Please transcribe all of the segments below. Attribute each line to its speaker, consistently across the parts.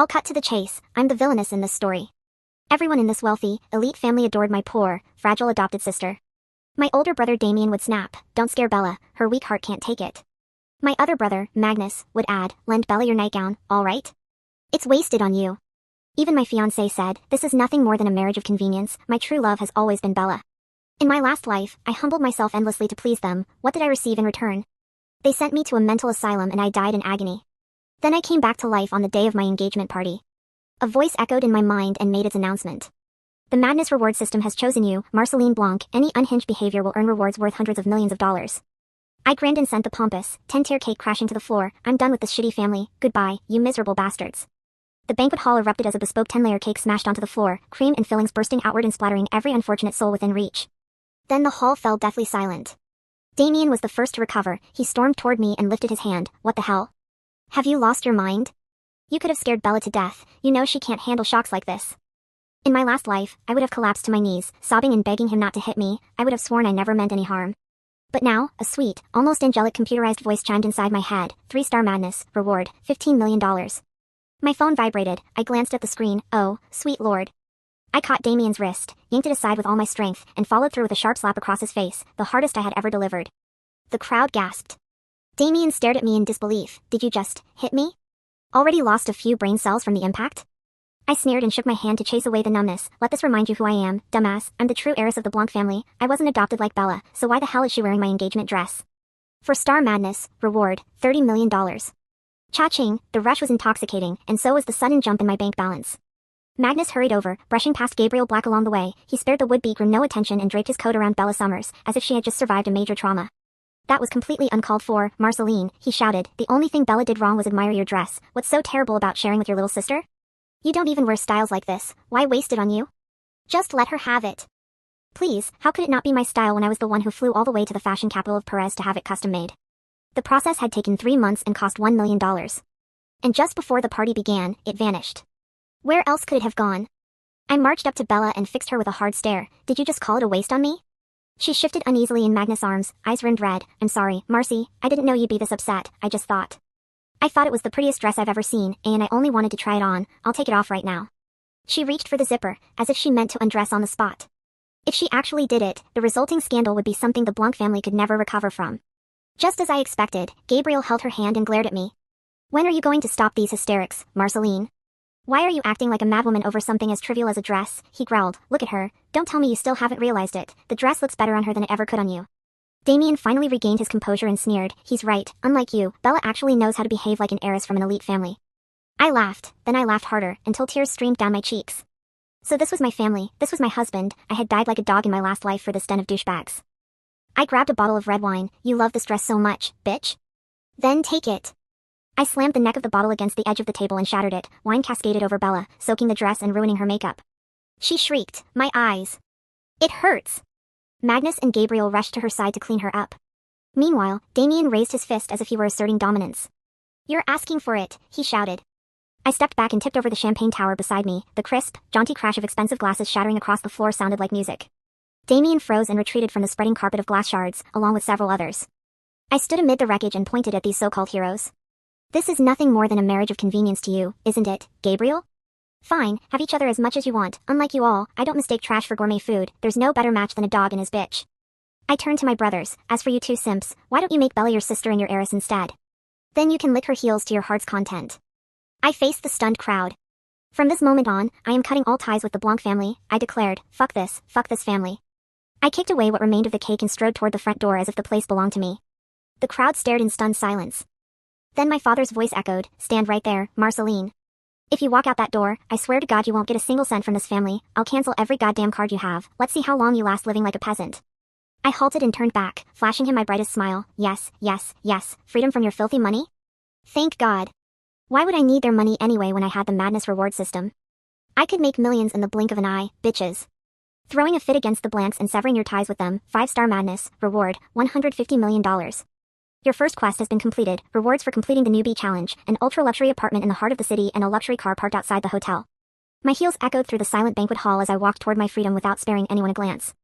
Speaker 1: I'll cut to the chase. I'm the villainess in this story. Everyone in this wealthy, elite family adored my poor, fragile adopted sister. My older brother Damien would snap, "Don't scare Bella, her weak heart can't take it." My other brother, Magnus, would add, "Lend Bella your nightgown, all right? It's wasted on you." Even my fiancé said, "This is nothing more than a marriage of convenience, my true love has always been Bella." In my last life, I humbled myself endlessly to please them. What did I receive in return? They sent me to a mental asylum and I died in agony. Then I came back to life on the day of my engagement party. A voice echoed in my mind and made its announcement. "The Magnus reward system has chosen you, Marceline Blanc. Any unhinged behavior will earn rewards worth hundreds of millions of dollars." I grinned and sent the pompous, 10-tier cake crashing to the floor. "I'm done with this shitty family. Goodbye, you miserable bastards." The banquet hall erupted as a bespoke 10-layer cake smashed onto the floor, cream and fillings bursting outward and splattering every unfortunate soul within reach. Then the hall fell deathly silent. Damien was the first to recover. He stormed toward me and lifted his hand. "What the hell? Have you lost your mind? You could have scared Bella to death. You know she can't handle shocks like this." In my last life, I would have collapsed to my knees, sobbing and begging him not to hit me. I would have sworn I never meant any harm. But now, a sweet, almost angelic computerized voice chimed inside my head. 3-star Magnus, reward, $15 million. My phone vibrated. I glanced at the screen. Oh, sweet lord. I caught Damien's wrist, yanked it aside with all my strength, and followed through with a sharp slap across his face, the hardest I had ever delivered. The crowd gasped. Damien stared at me in disbelief. "Did you just hit me? Already lost a few brain cells from the impact?" I sneered and shook my hand to chase away the numbness. "Let this remind you who I am, dumbass. I'm the true heiress of the Blanc family. I wasn't adopted like Bella, so why the hell is she wearing my engagement dress?" For star madness, reward, $30 million. Cha-ching, the rush was intoxicating, and so was the sudden jump in my bank balance. Magnus hurried over, brushing past Gabriel Black along the way. He spared the would-be groom no attention and draped his coat around Bella Summers, as if she had just survived a major trauma. "That was completely uncalled for, Marceline," he shouted. "The only thing Bella did wrong was admire your dress. What's so terrible about sharing with your little sister? You don't even wear styles like this. Why waste it on you? Just let her have it. Please, how could it not be my style when I was the one who flew all the way to the fashion capital of Perez to have it custom made?" The process had taken 3 months and cost $1 million. And just before the party began, it vanished. Where else could it have gone? I marched up to Bella and fixed her with a hard stare. "Did you just call it a waste on me?" She shifted uneasily in Magnus' arms, eyes rimmed red. "I'm sorry, Marcy, I didn't know you'd be this upset. I thought it was the prettiest dress I've ever seen, and I only wanted to try it on. I'll take it off right now." She reached for the zipper, as if she meant to undress on the spot. If she actually did it, the resulting scandal would be something the Blanc family could never recover from. Just as I expected, Gabriel held her hand and glared at me. "When are you going to stop these hysterics, Marceline? Why are you acting like a madwoman over something as trivial as a dress?" he growled. "Look at her. Don't tell me you still haven't realized it. The dress looks better on her than it ever could on you." Damien finally regained his composure and sneered. "He's right. Unlike you, Bella actually knows how to behave like an heiress from an elite family." I laughed, then I laughed harder, until tears streamed down my cheeks. So this was my family, this was my husband. I had died like a dog in my last life for this den of douchebags. I grabbed a bottle of red wine. "You love this dress so much, bitch. Then take it." I slammed the neck of the bottle against the edge of the table and shattered it. Wine cascaded over Bella, soaking the dress and ruining her makeup. She shrieked. "My eyes. It hurts." Magnus and Gabriel rushed to her side to clean her up. Meanwhile, Damien raised his fist as if he were asserting dominance. "You're asking for it," he shouted. I stepped back and tipped over the champagne tower beside me. The crisp, jaunty crash of expensive glasses shattering across the floor sounded like music. Damien froze and retreated from the spreading carpet of glass shards, along with several others. I stood amid the wreckage and pointed at these so-called heroes. "This is nothing more than a marriage of convenience to you, isn't it, Gabriel? Fine, have each other as much as you want. Unlike you all, I don't mistake trash for gourmet food. There's no better match than a dog and his bitch." I turned to my brothers. "As for you two simps, why don't you make Bella your sister and your heiress instead? Then you can lick her heels to your heart's content." I faced the stunned crowd. "From this moment on, I am cutting all ties with the Blanc family," I declared. Fuck this family." I kicked away what remained of the cake and strode toward the front door as if the place belonged to me. The crowd stared in stunned silence. Then my father's voice echoed. "Stand right there, Marceline. If you walk out that door, I swear to God you won't get a single cent from this family. I'll cancel every goddamn card you have. Let's see how long you last living like a peasant." I halted and turned back, flashing him my brightest smile. Yes, yes, yes, freedom from your filthy money? Thank God. Why would I need their money anyway when I had the Madness reward system? I could make millions in the blink of an eye, bitches. Throwing a fit against the Blancs and severing your ties with them. 5-star Madness, reward, $150 million. Your first quest has been completed. Rewards for completing the newbie challenge, an ultra-luxury apartment in the heart of the city and a luxury car parked outside the hotel. My heels echoed through the silent banquet hall as I walked toward my freedom without sparing anyone a glance.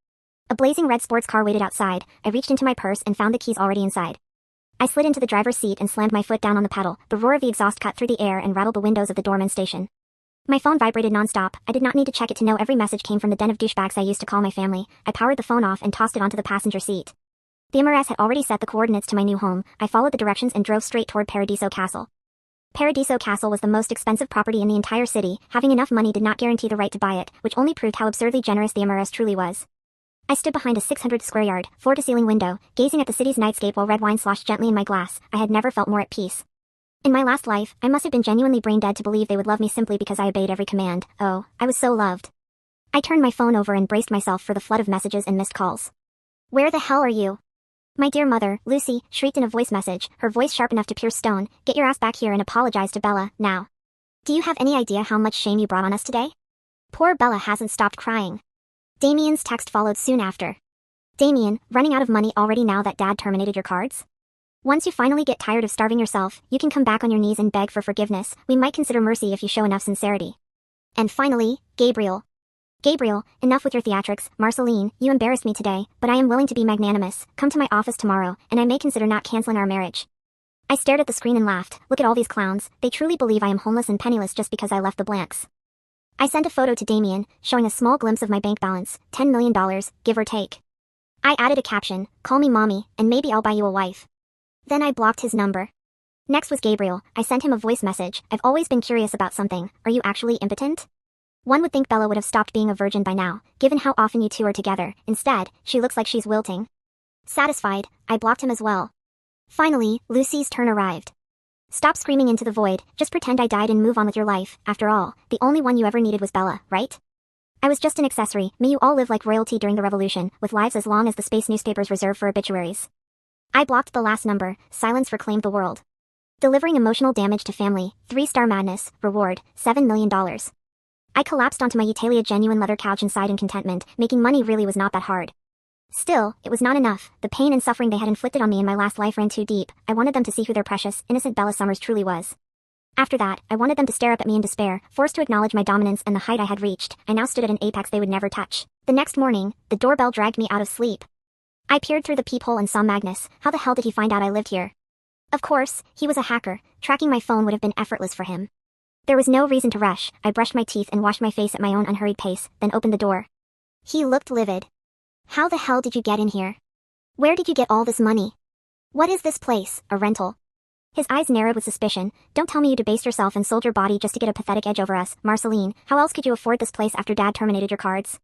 Speaker 1: A blazing red sports car waited outside. I reached into my purse and found the keys already inside. I slid into the driver's seat and slammed my foot down on the pedal. The roar of the exhaust cut through the air and rattled the windows of the doorman's station. My phone vibrated nonstop. I did not need to check it to know every message came from the den of douchebags I used to call my family. I powered the phone off and tossed it onto the passenger seat. The MRS had already set the coordinates to my new home. I followed the directions and drove straight toward Paradiso Castle. Paradiso Castle was the most expensive property in the entire city. Having enough money did not guarantee the right to buy it, which only proved how absurdly generous the MRS truly was. I stood behind a 600-square-yard, floor-to-ceiling window, gazing at the city's nightscape while red wine sloshed gently in my glass. I had never felt more at peace. In my last life, I must have been genuinely brain-dead to believe they would love me simply because I obeyed every command. Oh, I was so loved. I turned my phone over and braced myself for the flood of messages and missed calls. "Where the hell are you?" My dear mother, Lucy, shrieked in a voice message, her voice sharp enough to pierce stone. "Get your ass back here and apologize to Bella, now. Do you have any idea how much shame you brought on us today?" Poor Bella hasn't stopped crying. Damien's text followed soon after. "Damien, running out of money already now that Dad terminated your cards? Once you finally get tired of starving yourself, you can come back on your knees and beg for forgiveness. We might consider mercy if you show enough sincerity." And finally, Gabriel. "Gabriel, enough with your theatrics. Marceline, you embarrassed me today, but I am willing to be magnanimous. Come to my office tomorrow, and I may consider not canceling our marriage." I stared at the screen and laughed. Look at all these clowns. They truly believe I am homeless and penniless just because I left the blanks. I sent a photo to Damien, showing a small glimpse of my bank balance, $10 million, give or take. I added a caption, "Call me mommy, and maybe I'll buy you a wife." Then I blocked his number. Next was Gabriel. I sent him a voice message. "I've always been curious about something. Are you actually impotent? One would think Bella would have stopped being a virgin by now, given how often you two are together. Instead, she looks like she's wilting." Satisfied, I blocked him as well. Finally, Lucy's turn arrived. "Stop screaming into the void, just pretend I died and move on with your life. After all, the only one you ever needed was Bella, right? I was just an accessory. May you all live like royalty during the revolution, with lives as long as the space newspapers reserve for obituaries." I blocked the last number. Silence reclaimed the world. Delivering emotional damage to family, 3-star Magnus, reward, $7 million. I collapsed onto my Italia genuine leather couch and sighed in contentment. Making money really was not that hard. Still, it was not enough. The pain and suffering they had inflicted on me in my last life ran too deep. I wanted them to see who their precious, innocent Bella Summers truly was. After that, I wanted them to stare up at me in despair, forced to acknowledge my dominance and the height I had reached. I now stood at an apex they would never touch. The next morning, the doorbell dragged me out of sleep. I peered through the peephole and saw Magnus. How the hell did he find out I lived here? Of course, he was a hacker. Tracking my phone would have been effortless for him. There was no reason to rush. I brushed my teeth and washed my face at my own unhurried pace, then opened the door. He looked livid. "How the hell did you get in here? Where did you get all this money? What is this place, a rental?" His eyes narrowed with suspicion. "Don't tell me you debased yourself and sold your body just to get a pathetic edge over us, Marceline. How else could you afford this place after Dad terminated your cards?"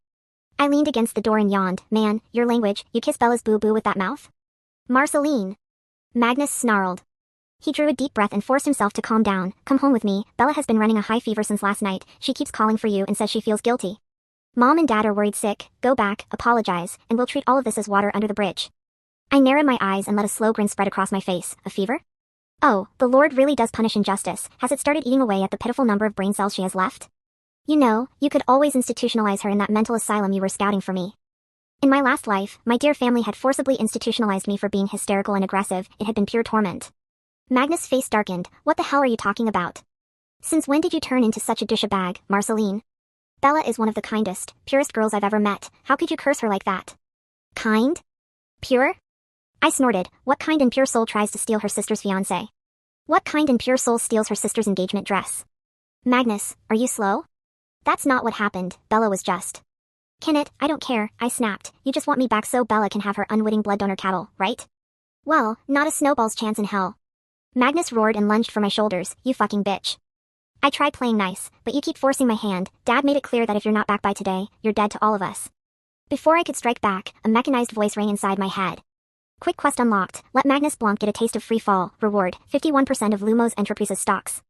Speaker 1: I leaned against the door and yawned. "Man, your language, you kiss Bella's boo-boo with that mouth?" "Marceline." Magnus snarled. He drew a deep breath and forced himself to calm down. "Come home with me. Bella has been running a high fever since last night. She keeps calling for you and says she feels guilty. Mom and Dad are worried sick. Go back, apologize, and we'll treat all of this as water under the bridge." I narrowed my eyes and let a slow grin spread across my face. A fever? Oh, the Lord really does punish injustice. Has it started eating away at the pitiful number of brain cells she has left? You know, you could always institutionalize her in that mental asylum you were scouting for me. In my last life, my dear family had forcibly institutionalized me for being hysterical and aggressive. It had been pure torment. Magnus' face darkened. "What the hell are you talking about? Since when did you turn into such a douchebag, Marceline? Bella is one of the kindest, purest girls I've ever met. How could you curse her like that?" "Kind? Pure?" I snorted. What kind and pure soul tries to steal her sister's fiancé? What kind and pure soul steals her sister's engagement dress? "Magnus, are you slow? That's not what happened. Bella was just..." "Can it? I don't care," I snapped. "You just want me back so Bella can have her unwitting blood donor cattle, right? Well, not a snowball's chance in hell." Magnus roared and lunged for my shoulders. "You fucking bitch. I tried playing nice, but you keep forcing my hand. Dad made it clear that if you're not back by today, you're dead to all of us." Before I could strike back, a mechanized voice rang inside my head. "Quick quest unlocked. Let Magnus Blanc get a taste of free fall. Reward, 51% of Lumos Entreprises stocks."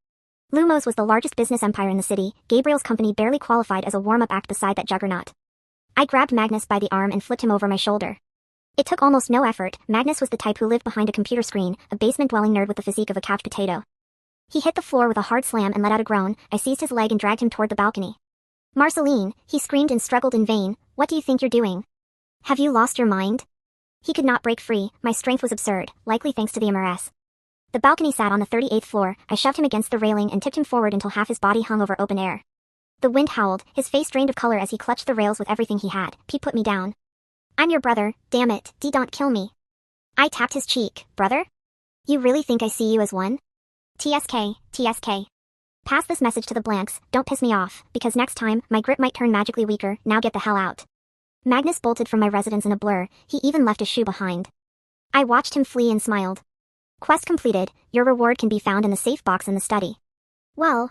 Speaker 1: Lumos was the largest business empire in the city. Gabriel's company barely qualified as a warm-up act beside that juggernaut. I grabbed Magnus by the arm and flipped him over my shoulder. It took almost no effort. Magnus was the type who lived behind a computer screen, a basement-dwelling nerd with the physique of a couch potato. He hit the floor with a hard slam and let out a groan. I seized his leg and dragged him toward the balcony. "Marceline," he screamed and struggled in vain. "What do you think you're doing? Have you lost your mind?" He could not break free. My strength was absurd, likely thanks to the MRS. The balcony sat on the 38th floor. I shoved him against the railing and tipped him forward until half his body hung over open air. The wind howled, his face drained of color as he clutched the rails with everything he had. "Pete, put me down. I'm your brother, damn it, don't kill me." I tapped his cheek. "Brother?" You really think I see you as one? TSK, TSK. Pass this message to the blanks, don't piss me off, because next time, my grip might turn magically weaker, now get the hell out. Magnus bolted from my residence in a blur, he even left his shoe behind. I watched him flee and smiled. Quest completed, your reward can be found in the safe box in the study. Well,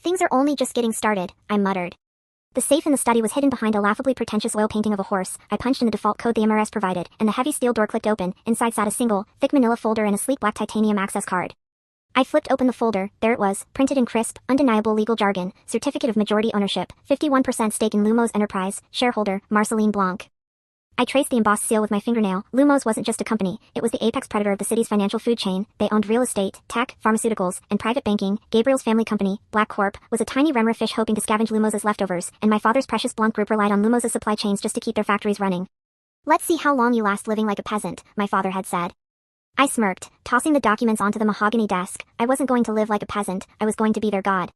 Speaker 1: things are only just getting started, I muttered. The safe in the study was hidden behind a laughably pretentious oil painting of a horse. I punched in the default code the MRS provided, and the heavy steel door clicked open. Inside sat a single, thick manila folder and a sleek black titanium access card. I flipped open the folder, there it was, printed in crisp, undeniable legal jargon, certificate of majority ownership, 51% stake in Lumos Enterprise, shareholder, Marceline Blanc. I traced the embossed seal with my fingernail. Lumos wasn't just a company, it was the apex predator of the city's financial food chain. They owned real estate, tech, pharmaceuticals, and private banking. Gabriel's family company, Black Corp, was a tiny remora fish hoping to scavenge Lumos' leftovers, and my father's precious Blanc group relied on Lumos' supply chains just to keep their factories running. Let's see how long you last living like a peasant, my father had said. I smirked, tossing the documents onto the mahogany desk. I wasn't going to live like a peasant, I was going to be their god.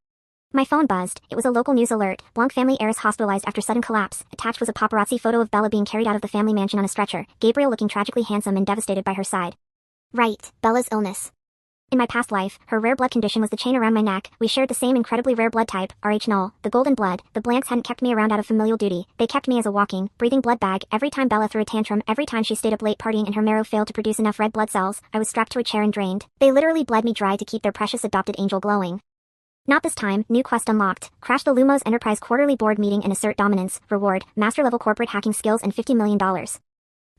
Speaker 1: My phone buzzed. It was a local news alert. Blanc family heiress hospitalized after sudden collapse. Attached was a paparazzi photo of Bella being carried out of the family mansion on a stretcher, Gabriel looking tragically handsome and devastated by her side. Right, Bella's illness. In my past life, her rare blood condition was the chain around my neck. We shared the same incredibly rare blood type, Rh-null, the golden blood. The Blancs hadn't kept me around out of familial duty. They kept me as a walking, breathing blood bag. Every time Bella threw a tantrum, every time she stayed up late partying and her marrow failed to produce enough red blood cells, I was strapped to a chair and drained. They literally bled me dry to keep their precious adopted angel glowing. Not this time, new quest unlocked. Crash the Lumos Enterprise quarterly board meeting and assert dominance. Reward, master-level corporate hacking skills and $50 million.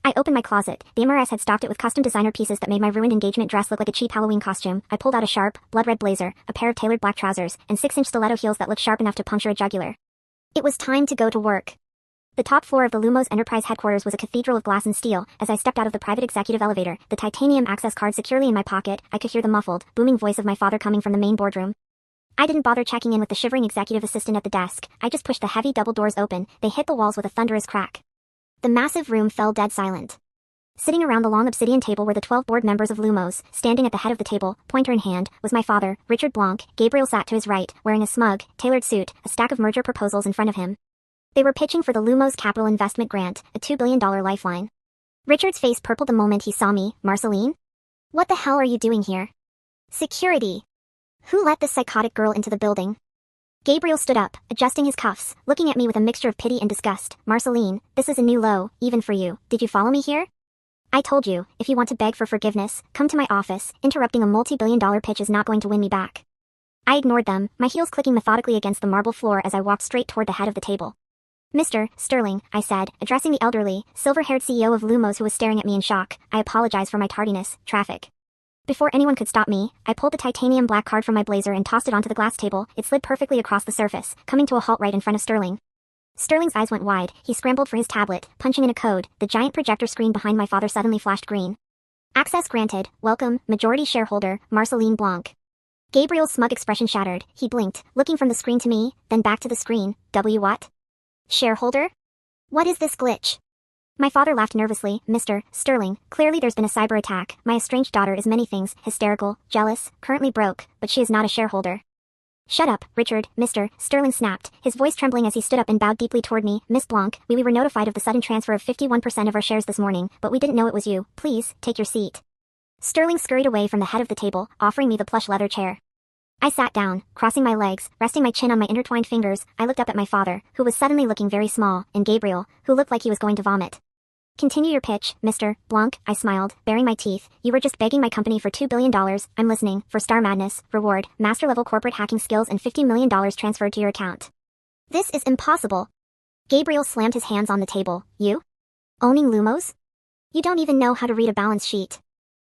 Speaker 1: I opened my closet. The MRS had stocked it with custom designer pieces that made my ruined engagement dress look like a cheap Halloween costume. I pulled out a sharp, blood-red blazer, a pair of tailored black trousers, and 6-inch stiletto heels that looked sharp enough to puncture a jugular. It was time to go to work. The top floor of the Lumos Enterprise headquarters was a cathedral of glass and steel. As I stepped out of the private executive elevator, the titanium access card securely in my pocket, I could hear the muffled, booming voice of my father coming from the main boardroom. I didn't bother checking in with the shivering executive assistant at the desk. I just pushed the heavy double doors open. They hit the walls with a thunderous crack. The massive room fell dead silent. Sitting around the long obsidian table were the 12 board members of Lumos. Standing at the head of the table, pointer in hand, was my father, Richard Blanc. Gabriel sat to his right, wearing a smug, tailored suit, a stack of merger proposals in front of him. They were pitching for the Lumos Capital Investment Grant, a $2 billion lifeline. Richard's face purpled the moment he saw me. Marceline? What the hell are you doing here? Security. Who let this psychotic girl into the building? Gabriel stood up, adjusting his cuffs, looking at me with a mixture of pity and disgust. Marceline, this is a new low, even for you. Did you follow me here? I told you, if you want to beg for forgiveness, come to my office. Interrupting a multi-billion-dollar pitch is not going to win me back. I ignored them, my heels clicking methodically against the marble floor as I walked straight toward the head of the table. Mr. Sterling, I said, addressing the elderly, silver-haired CEO of Lumos who was staring at me in shock. I apologize for my tardiness. Traffic. Before anyone could stop me, I pulled the titanium black card from my blazer and tossed it onto the glass table. It slid perfectly across the surface, coming to a halt right in front of Sterling. Sterling's eyes went wide. He scrambled for his tablet, punching in a code. The giant projector screen behind my father suddenly flashed green. Access granted. Welcome, majority shareholder, Marceline Blanc. Gabriel's smug expression shattered. He blinked, looking from the screen to me, then back to the screen. What? Shareholder? What is this glitch? My father laughed nervously. Mr. Sterling, clearly there's been a cyber attack. My estranged daughter is many things, hysterical, jealous, currently broke, but she is not a shareholder. Shut up, Richard, Mr. Sterling snapped, his voice trembling as he stood up and bowed deeply toward me. Miss Blanc, we were notified of the sudden transfer of 51% of our shares this morning, but we didn't know it was you. Please, take your seat. Sterling scurried away from the head of the table, offering me the plush leather chair. I sat down, crossing my legs, resting my chin on my intertwined fingers. I looked up at my father, who was suddenly looking very small, and Gabriel, who looked like he was going to vomit. Continue your pitch, Mr. Blanc, I smiled, baring my teeth. You were just begging my company for $2 billion. I'm listening. For Star Madness, reward, master-level corporate hacking skills and $50 million transferred to your account. This is impossible. Gabriel slammed his hands on the table. You? Owning Lumos? You don't even know how to read a balance sheet.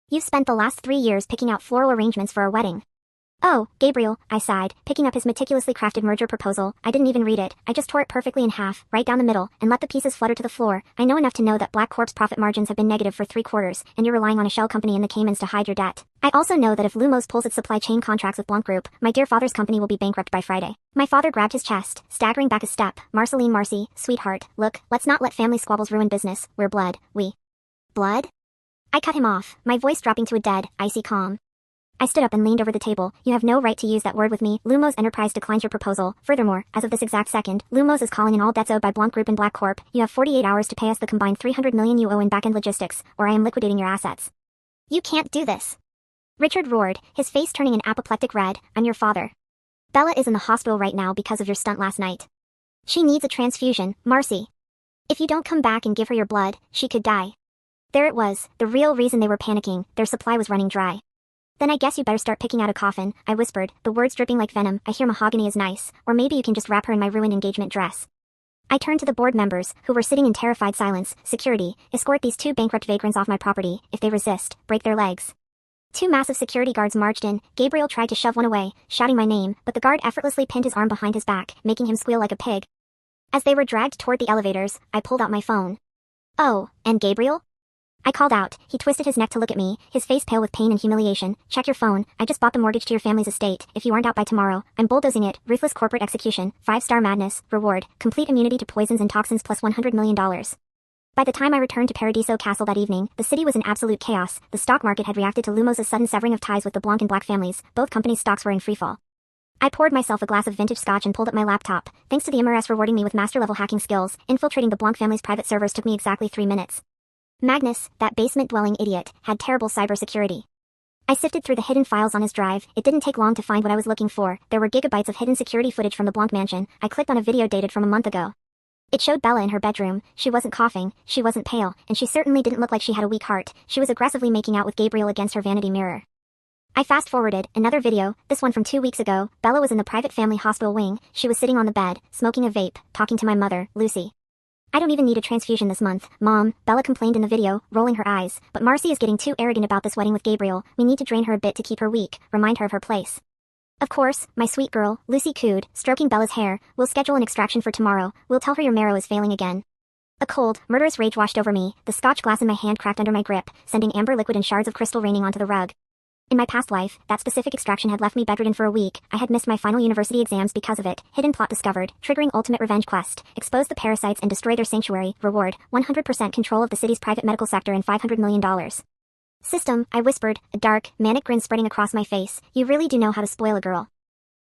Speaker 1: You've spent the last 3 years picking out floral arrangements for our wedding. Oh, Gabriel, I sighed, picking up his meticulously crafted merger proposal. I didn't even read it. I just tore it perfectly in half, right down the middle, and let the pieces flutter to the floor. I know enough to know that Black Corp's profit margins have been negative for 3 quarters, and you're relying on a shell company in the Caymans to hide your debt. I also know that if Lumos pulls its supply chain contracts with Blanc Group, my dear father's company will be bankrupt by Friday. My father grabbed his chest, staggering back a step. Marceline Marcy, sweetheart, look, let's not let family squabbles ruin business. We're blood. Blood? I cut him off, my voice dropping to a dead, icy calm. I stood up and leaned over the table. You have no right to use that word with me. Lumos Enterprise declines your proposal. Furthermore, as of this exact second, Lumos is calling in all debts owed by Blanc Group and Black Corp. You have 48 hours to pay us the combined $300 million you owe in back-end logistics, or I am liquidating your assets. You can't do this. Richard roared, his face turning an apoplectic red. I'm your father. Bella is in the hospital right now because of your stunt last night. She needs a transfusion, Marcy. If you don't come back and give her your blood, she could die. There it was, the real reason they were panicking, their supply was running dry. Then I guess you better start picking out a coffin, I whispered, the words dripping like venom. I hear mahogany is nice, or maybe you can just wrap her in my ruined engagement dress. I turned to the board members, who were sitting in terrified silence. Security, escort these two bankrupt vagrants off my property. If they resist, break their legs. Two massive security guards marched in. Gabriel tried to shove one away, shouting my name, but the guard effortlessly pinned his arm behind his back, making him squeal like a pig. As they were dragged toward the elevators, I pulled out my phone. Oh, and Gabriel? I called out. He twisted his neck to look at me, his face pale with pain and humiliation. Check your phone. I just bought the mortgage to your family's estate. If you aren't out by tomorrow, I'm bulldozing it. Ruthless corporate execution. 5-star Magnus. Reward. Complete immunity to poisons and toxins plus $100 million. By the time I returned to Paradiso Castle that evening, the city was in absolute chaos. The stock market had reacted to Lumos' sudden severing of ties with the Blanc and Black families. Both companies' stocks were in freefall. I poured myself a glass of vintage scotch and pulled up my laptop. Thanks to the MRS rewarding me with master-level hacking skills, infiltrating the Blanc family's private servers took me exactly 3 minutes. Magnus, that basement-dwelling idiot, had terrible cybersecurity. I sifted through the hidden files on his drive. It didn't take long to find what I was looking for. There were gigabytes of hidden security footage from the Blanc mansion. I clicked on a video dated from a month ago. It showed Bella in her bedroom. She wasn't coughing, she wasn't pale, and she certainly didn't look like she had a weak heart. She was aggressively making out with Gabriel against her vanity mirror. I fast-forwarded, another video, this one from 2 weeks ago. Bella was in the private family hospital wing. She was sitting on the bed, smoking a vape, talking to my mother, Lucy. I don't even need a transfusion this month, Mom, Bella complained in the video, rolling her eyes, but Marcy is getting too arrogant about this wedding with Gabriel. We need to drain her a bit to keep her weak, remind her of her place. Of course, my sweet girl, Lucy cooed, stroking Bella's hair. We'll schedule an extraction for tomorrow. We'll tell her your marrow is failing again. A cold, murderous rage washed over me. The scotch glass in my hand cracked under my grip, sending amber liquid and shards of crystal raining onto the rug. In my past life, that specific extraction had left me bedridden for a week. I had missed my final university exams because of it. Hidden plot discovered. Triggering ultimate revenge quest. Expose the parasites and destroy their sanctuary. Reward. 100% control of the city's private medical sector and $500 million. System, I whispered, a dark, manic grin spreading across my face. You really do know how to spoil a girl.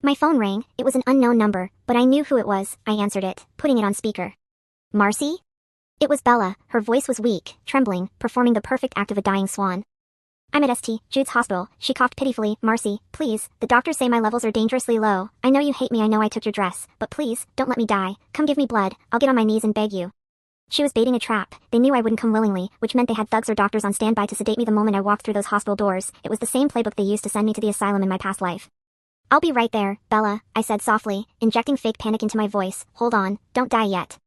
Speaker 1: My phone rang. It was an unknown number, but I knew who it was. I answered it, putting it on speaker. Marcy? It was Bella. Her voice was weak, trembling, performing the perfect act of a dying swan. I'm at St. Jude's Hospital. She coughed pitifully. Marcy, please, the doctors say my levels are dangerously low. I know you hate me, I know I took your dress, but please, don't let me die. Come give me blood. I'll get on my knees and beg you. She was baiting a trap. They knew I wouldn't come willingly, which meant they had thugs or doctors on standby to sedate me the moment I walked through those hospital doors. It was the same playbook they used to send me to the asylum in my past life. I'll be right there, Bella, I said softly, injecting fake panic into my voice. Hold on, don't die yet.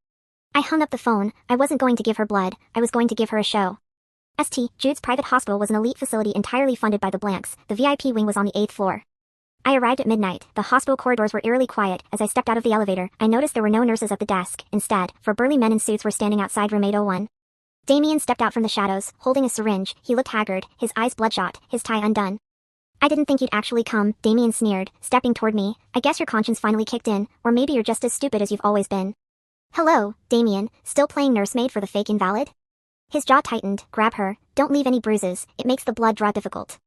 Speaker 1: I hung up the phone. I wasn't going to give her blood, I was going to give her a show. St. Jude's private hospital was an elite facility entirely funded by the Blancs. The VIP wing was on the 8th floor. I arrived at midnight. The hospital corridors were eerily quiet. As I stepped out of the elevator, I noticed there were no nurses at the desk. Instead, 4 burly men in suits were standing outside room 801. Damien stepped out from the shadows, holding a syringe. He looked haggard, his eyes bloodshot, his tie undone. I didn't think you'd actually come, Damien sneered, stepping toward me. I guess your conscience finally kicked in, or maybe you're just as stupid as you've always been. Hello, Damien, still playing nursemaid for the fake invalid? His jaw tightened. Grab her. Don't leave any bruises. It makes the blood draw difficult.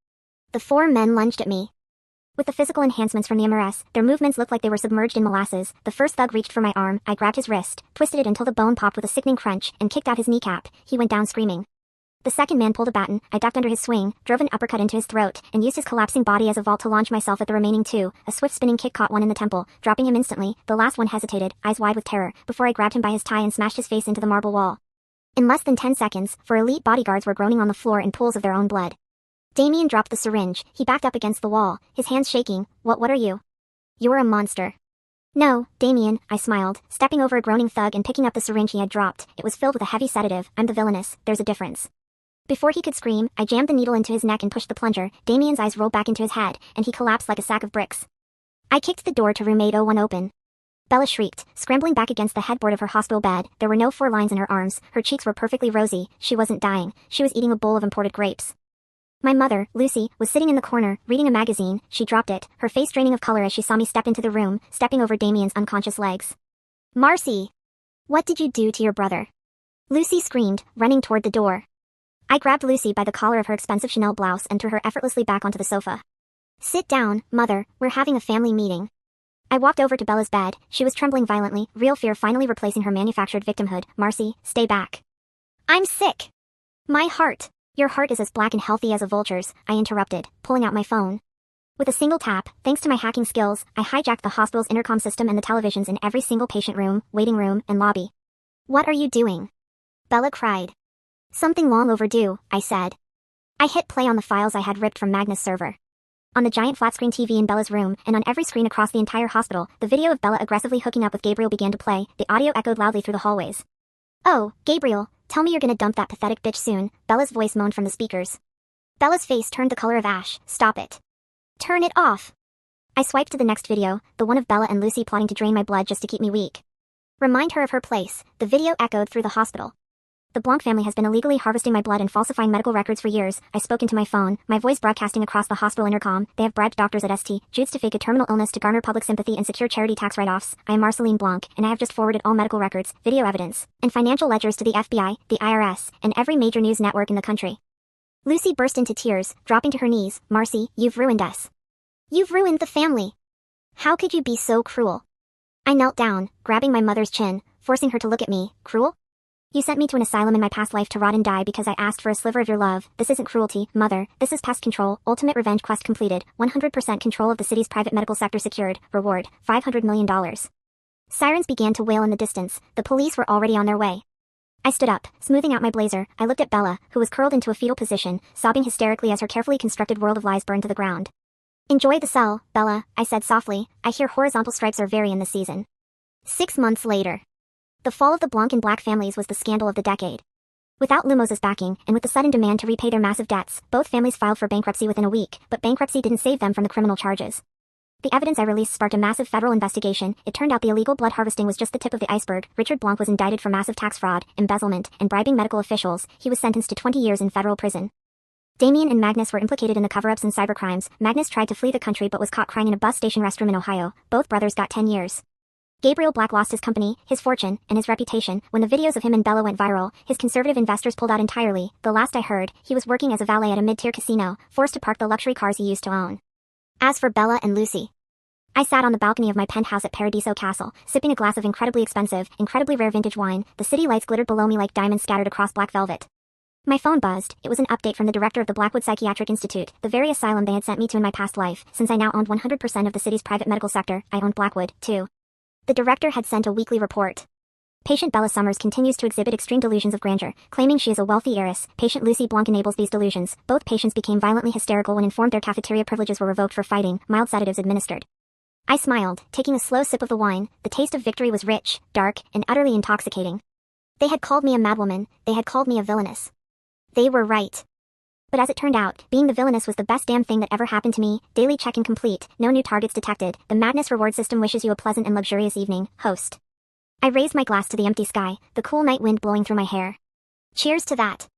Speaker 1: The 4 men lunged at me. With the physical enhancements from the MRS, their movements looked like they were submerged in molasses. The first thug reached for my arm. I grabbed his wrist, twisted it until the bone popped with a sickening crunch, and kicked out his kneecap. He went down screaming. The second man pulled a baton. I ducked under his swing, drove an uppercut into his throat, and used his collapsing body as a vault to launch myself at the remaining 2. A swift spinning kick caught one in the temple, dropping him instantly. The last one hesitated, eyes wide with terror, before I grabbed him by his tie and smashed his face into the marble wall. In less than 10 seconds, 4 elite bodyguards were groaning on the floor in pools of their own blood. Damien dropped the syringe. He backed up against the wall, his hands shaking. What are you? You're a monster. No, Damien, I smiled, stepping over a groaning thug and picking up the syringe he had dropped. It was filled with a heavy sedative. I'm the villainess, there's a difference. Before he could scream, I jammed the needle into his neck and pushed the plunger. Damien's eyes rolled back into his head, and he collapsed like a sack of bricks. I kicked the door to room 801 open. Bella shrieked, scrambling back against the headboard of her hospital bed. There were no 4 lines in her arms. Her cheeks were perfectly rosy. She wasn't dying. She was eating a bowl of imported grapes. My mother, Lucy, was sitting in the corner, reading a magazine. She dropped it, her face draining of color as she saw me step into the room, stepping over Damien's unconscious legs. Marcy! What did you do to your brother? Lucy screamed, running toward the door. I grabbed Lucy by the collar of her expensive Chanel blouse and threw her effortlessly back onto the sofa. Sit down, Mother, we're having a family meeting. I walked over to Bella's bed. She was trembling violently, real fear finally replacing her manufactured victimhood. Marcy, stay back. I'm sick. My heart. Your heart is as black and healthy as a vulture's, I interrupted, pulling out my phone. With a single tap, thanks to my hacking skills, I hijacked the hospital's intercom system and the televisions in every single patient room, waiting room, and lobby. What are you doing? Bella cried. Something long overdue, I said. I hit play on the files I had ripped from Magnus' server. On the giant flat-screen TV in Bella's room, and on every screen across the entire hospital, the video of Bella aggressively hooking up with Gabriel began to play. The audio echoed loudly through the hallways. Oh, Gabriel, tell me you're gonna dump that pathetic bitch soon, Bella's voice moaned from the speakers. Bella's face turned the color of ash. Stop it. Turn it off. I swiped to the next video, the one of Bella and Lucy plotting to drain my blood just to keep me weak. Remind her of her place, the video echoed through the hospital. The Blanc family has been illegally harvesting my blood and falsifying medical records for years, I spoke into my phone, my voice broadcasting across the hospital intercom. They have bribed doctors at St. Jude's to fake a terminal illness to garner public sympathy and secure charity tax write-offs. I am Marceline Blanc, and I have just forwarded all medical records, video evidence, and financial ledgers to the FBI, the IRS, and every major news network in the country. Lucy burst into tears, dropping to her knees. Marcy, you've ruined us. You've ruined the family. How could you be so cruel? I knelt down, grabbing my mother's chin, forcing her to look at me. Cruel? You sent me to an asylum in my past life to rot and die because I asked for a sliver of your love. This isn't cruelty, Mother. This is pest control. Ultimate revenge quest completed. 100% control of the city's private medical sector secured. Reward, $500 million. Sirens began to wail in the distance. The police were already on their way. I stood up, smoothing out my blazer. I looked at Bella, who was curled into a fetal position, sobbing hysterically as her carefully constructed world of lies burned to the ground. Enjoy the cell, Bella, I said softly. I hear horizontal stripes are vary in this season. 6 months later. The fall of the Blanc and Black families was the scandal of the decade. Without Lumos's backing, and with the sudden demand to repay their massive debts, both families filed for bankruptcy within a week, but bankruptcy didn't save them from the criminal charges. The evidence I released sparked a massive federal investigation. It turned out the illegal blood harvesting was just the tip of the iceberg. Richard Blanc was indicted for massive tax fraud, embezzlement, and bribing medical officials. He was sentenced to 20 years in federal prison. Damien and Magnus were implicated in the cover-ups and cybercrimes. Magnus tried to flee the country but was caught crying in a bus station restroom in Ohio. Both brothers got 10 years. Gabriel Black lost his company, his fortune, and his reputation. When the videos of him and Bella went viral, his conservative investors pulled out entirely. The last I heard, he was working as a valet at a mid-tier casino, forced to park the luxury cars he used to own. As for Bella and Lucy, I sat on the balcony of my penthouse at Paradiso Castle, sipping a glass of incredibly expensive, incredibly rare vintage wine. The city lights glittered below me like diamonds scattered across black velvet. My phone buzzed. It was an update from the director of the Blackwood Psychiatric Institute, the very asylum they had sent me to in my past life. Since I now owned 100% of the city's private medical sector, I owned Blackwood, too. The director had sent a weekly report. Patient Bella Summers continues to exhibit extreme delusions of grandeur, claiming she is a wealthy heiress. Patient Lucy Blanc enables these delusions. Both patients became violently hysterical when informed their cafeteria privileges were revoked for fighting, mild sedatives administered. I smiled, taking a slow sip of the wine. The taste of victory was rich, dark, and utterly intoxicating. They had called me a madwoman. They had called me a villainess. They were right. But as it turned out, being the villainess was the best damn thing that ever happened to me. Daily check-in complete, no new targets detected. The Madness reward system wishes you a pleasant and luxurious evening, host. I raised my glass to the empty sky, the cool night wind blowing through my hair. Cheers to that.